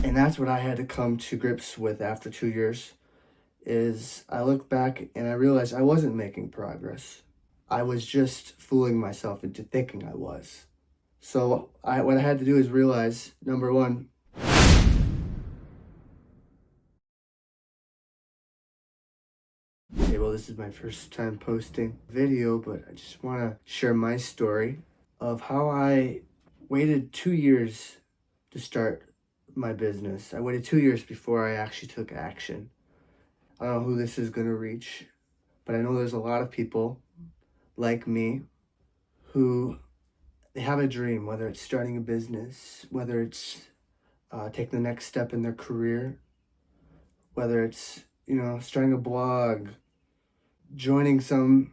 And that's what I had to come to grips with after 2 years. Is I look back and I realized I wasn't making progress. I was just fooling myself into thinking I was. So what I had to do is realize, number one, okay, well, this is my first time posting video, but I just want to share my story of how I waited 2 years to start my business. I waited 2 years before I actually took action. I don't know who this is going to reach, but I know there's a lot of people like me who they have a dream, whether it's starting a business, whether it's taking the next step in their career, whether it's, starting a blog, joining some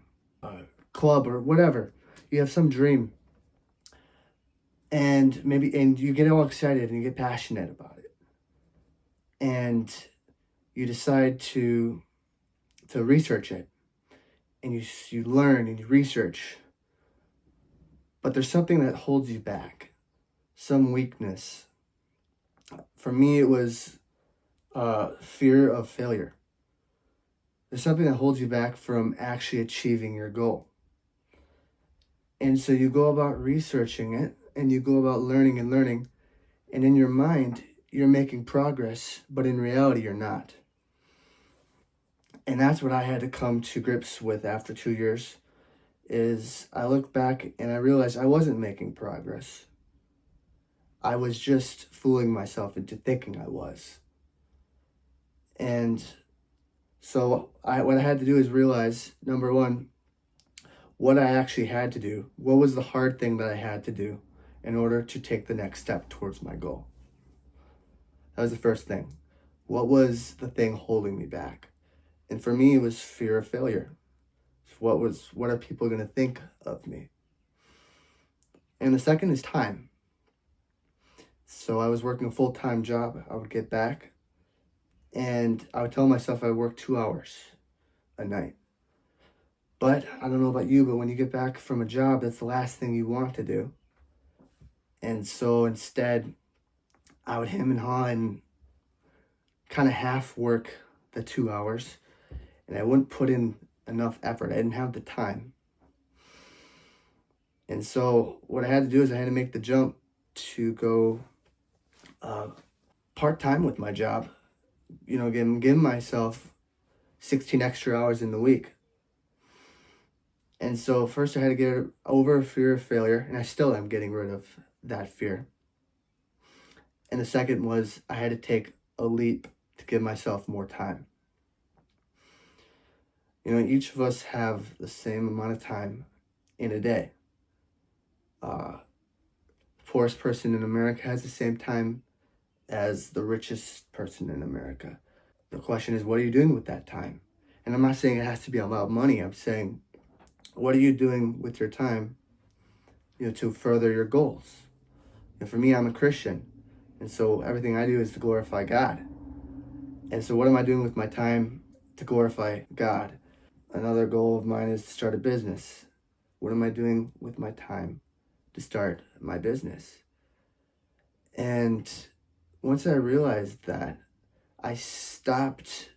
club or whatever. You have some dream, and you get all excited and you get passionate about it, and you decide to research it, and you learn and you research, but there's something that holds you back, some weakness. For me, it was fear of failure. There's something that holds you back from actually achieving your goal. And so you go about researching it and you go about learning, and in your mind, you're making progress, but in reality, you're not. And that's what I had to come to grips with after 2 years. Is I look back and I realized I wasn't making progress. I was just fooling myself into thinking I was. And so what I had to do is realize, number one, what I actually had to do. What was the hard thing that I had to do in order to take the next step towards my goal? That was the first thing. What was the thing holding me back? And for me, it was fear of failure. What are people going to think of me? And the second is time. So I was working a full-time job. I would get back and I would tell myself I work 2 hours a night. But I don't know about you, but when you get back from a job, that's the last thing you want to do. And so instead, I would hem and haw and kind of half work the 2 hours, and I wouldn't put in enough effort. I didn't have the time. And so what I had to do is I had to make the jump to go part-time with my job, give myself 16 extra hours in the week. And so first I had to get over fear of failure, and I still am getting rid of that fear. And the second was I had to take a leap to give myself more time. Each of us have the same amount of time in a day. Poorest person in America has the same time as the richest person in America. The question is, what are you doing with that time? And I'm not saying it has to be about money. I'm saying, what are you doing with your time, to further your goals? For me, I'm a Christian, and so everything I do is to glorify God. And so what am I doing with my time to glorify God? Another goal of mine is to start a business. What am I doing with my time to start my business? And once I realized that, I stopped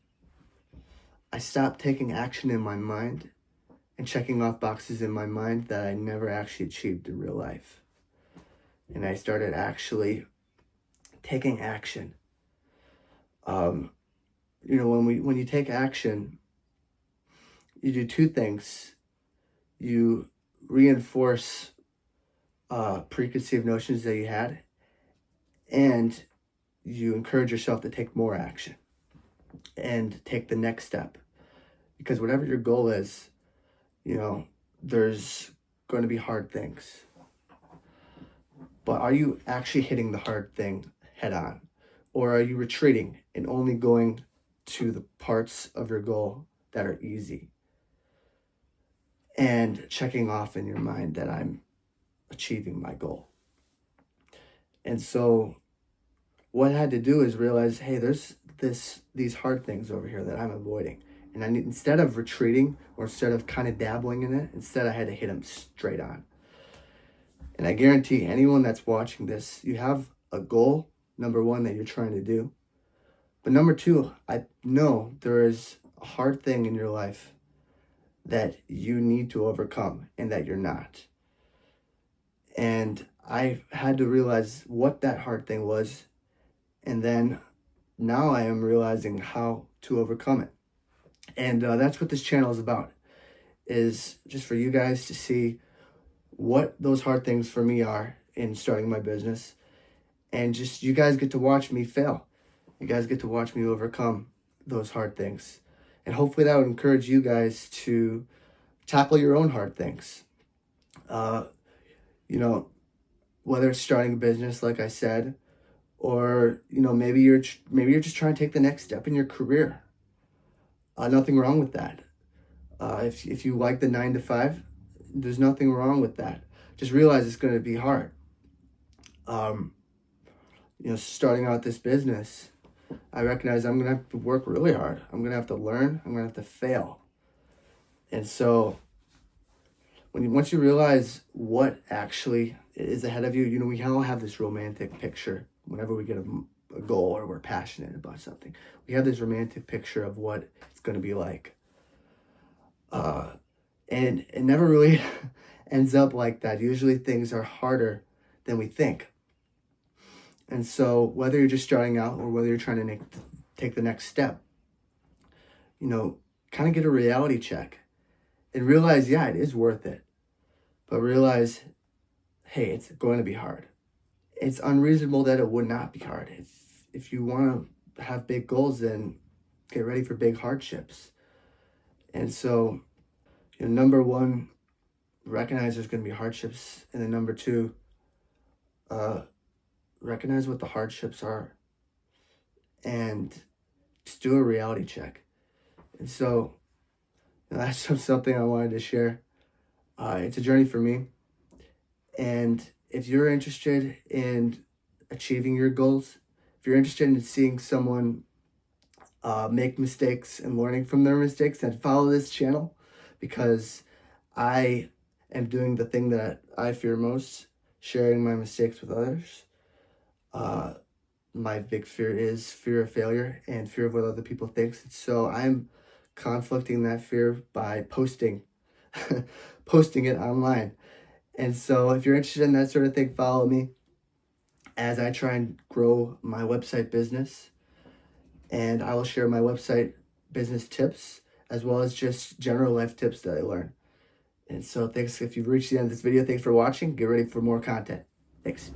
taking action in my mind and checking off boxes in my mind that I never actually achieved in real life. And I started actually taking action. When you take action, you do two things. You reinforce preconceived notions that you had, and you encourage yourself to take more action and take the next step. Because whatever your goal is, there's going to be hard things. But are you actually hitting the hard thing head on? Or are you retreating and only going to the parts of your goal that are easy? And checking off in your mind that I'm achieving my goal. And so what I had to do is realize, hey, there's these hard things over here that I'm avoiding. And instead of retreating or instead of kind of dabbling in it, instead I had to hit them straight on. And I guarantee anyone that's watching this, you have a goal number one, that you're trying to do. But number two, I know there is a hard thing in your life that you need to overcome and that you're not. And I had to realize what that hard thing was. And then now I am realizing how to overcome it. And that's what this channel is about, is just for you guys to see what those hard things for me are in starting my business. And just you guys get to watch me fail. You guys get to watch me overcome those hard things. And hopefully that would encourage you guys to tackle your own hard things. You know, whether it's starting a business, like I said, or, you know, maybe you're just trying to take the next step in your career. Nothing wrong with that. If you like the 9 to 5, there's nothing wrong with that. Just realize it's going to be hard. You know, starting out this business, I recognize I'm going to have to work really hard. I'm going to have to learn. I'm going to have to fail. And so once you realize what actually is ahead of you, you know, we all have this romantic picture whenever we get a goal or we're passionate about something. We have this romantic picture of what it's going to be like. And it never really ends up like that. Usually things are harder than we think. And so whether you're just starting out or whether you're trying to take the next step, you know, kind of get a reality check and realize, yeah, it is worth it. But realize, hey, it's going to be hard. It's unreasonable that it would not be hard. If you want to have big goals, then get ready for big hardships. And so, you know, number one, recognize there's going to be hardships. And then number two, recognize what the hardships are and just do a reality check. And so, you know, that's just something I wanted to share. It's a journey for me. And if you're interested in achieving your goals, if you're interested in seeing someone make mistakes and learning from their mistakes, then follow this channel, because I am doing the thing that I fear most, sharing my mistakes with others. My big fear is fear of failure and fear of what other people think. So I'm conflicting that fear by posting it online. And so if you're interested in that sort of thing, follow me as I try and grow my website business. And I will share my website business tips as well as just general life tips that I learn. And so thanks. If you've reached the end of this video, thanks for watching. Get ready for more content. Thanks.